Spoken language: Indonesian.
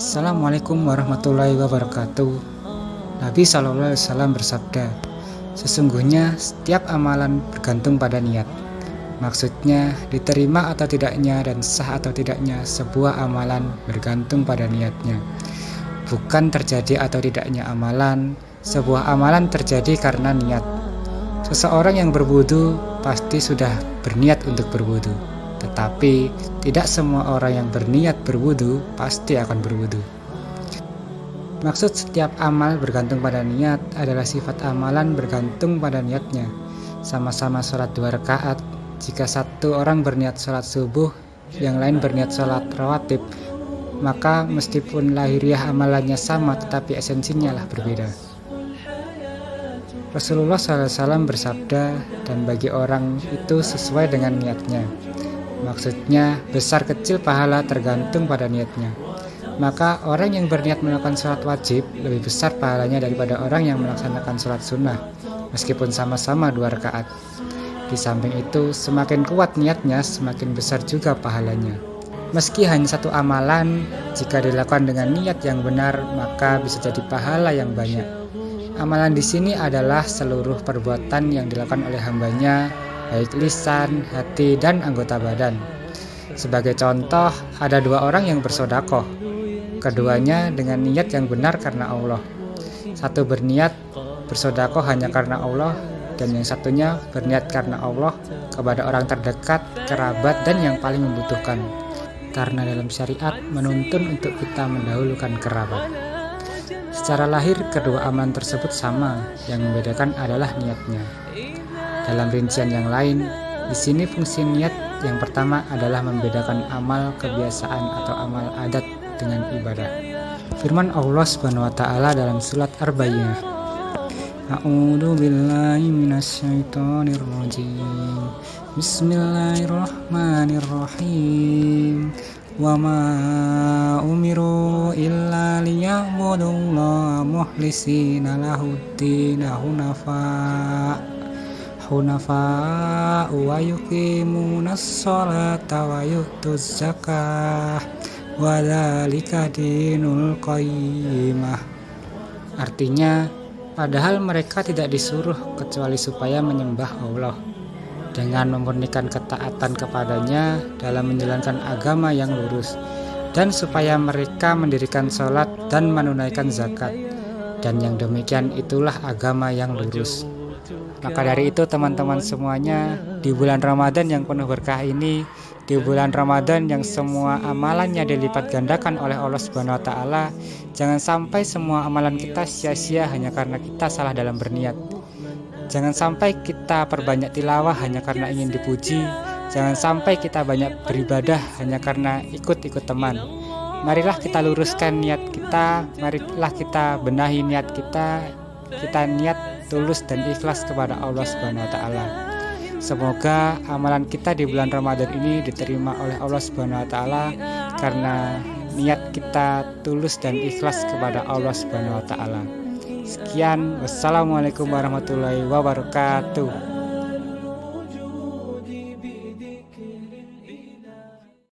Assalamualaikum warahmatullahi wabarakatuh. Nabi SAW bersabda, sesungguhnya setiap amalan bergantung pada niat. Maksudnya, diterima atau tidaknya dan sah atau tidaknya sebuah amalan bergantung pada niatnya. Bukan terjadi atau tidaknya amalan, sebuah amalan terjadi karena niat. Seseorang yang berwudu pasti sudah berniat untuk berwudu. Tetapi tidak semua orang yang berniat berwudu pasti akan berwudu. Maksud setiap amal bergantung pada niat adalah sifat amalan bergantung pada niatnya. Sama-sama sholat 2 rakaat, jika satu orang berniat sholat subuh, yang lain berniat sholat rawatib, maka meskipun lahiriah amalannya sama tetapi esensinya lah berbeda. Rasulullah SAW bersabda, dan bagi orang itu sesuai dengan niatnya. Maksudnya, besar kecil pahala tergantung pada niatnya. Maka orang yang berniat melakukan sholat wajib lebih besar pahalanya daripada orang yang melaksanakan sholat sunnah, meskipun sama-sama 2 rakaat. Di samping itu, semakin kuat niatnya, semakin besar juga pahalanya. Meski hanya satu amalan, jika dilakukan dengan niat yang benar, maka bisa jadi pahala yang banyak. Amalan di sini adalah seluruh perbuatan yang dilakukan oleh hambanya, baik lisan, hati, dan anggota badan. Sebagai contoh, ada 2 orang yang bersedekah. Keduanya dengan niat yang benar karena Allah. Satu berniat bersedekah hanya karena Allah, dan yang satunya berniat karena Allah kepada orang terdekat, kerabat, dan yang paling membutuhkan. Karena dalam syariat menuntun untuk kita mendahulukan kerabat. Secara lahir kedua amalan tersebut sama, yang membedakan adalah niatnya. Dalam rincian yang lain, di sini fungsi niat yang pertama adalah membedakan amal kebiasaan atau amal adat dengan ibadah. Firman Allah Subhanahu wa taala dalam surat Ar-Bayyinah, A'udzu billahi minasyaitonir rajim. Bismillahirrahmanirrahim. Wa ma umiru illa liya'budullaha mukhlishina lahud-din hunafa wa yuqimunas sholata wa yu'tuz zakah wa dzalika dinul qayyimah. Artinya, padahal mereka tidak disuruh kecuali supaya menyembah Allah dengan memurnikan ketaatan kepadanya dalam menjalankan agama yang lurus, dan supaya mereka mendirikan sholat dan menunaikan zakat, dan yang demikian itulah agama yang lurus. Maka dari itu teman-teman semuanya, di bulan Ramadan yang penuh berkah ini, di bulan Ramadan yang semua amalannya dilipat gandakan oleh Allah Subhanahu wa taala, jangan sampai semua amalan kita sia-sia hanya karena kita salah dalam berniat. Jangan sampai kita perbanyak tilawah hanya karena ingin dipuji. Jangan sampai kita banyak beribadah hanya karena ikut-ikut teman. Marilah kita luruskan niat kita, marilah kita benahi niat kita niat tulus dan ikhlas kepada Allah Subhanahu wa taala. Semoga amalan kita di bulan Ramadan ini diterima oleh Allah Subhanahu wa taala karena niat kita tulus dan ikhlas kepada Allah Subhanahu wa taala. Sekian, wassalamualaikum warahmatullahi wabarakatuh.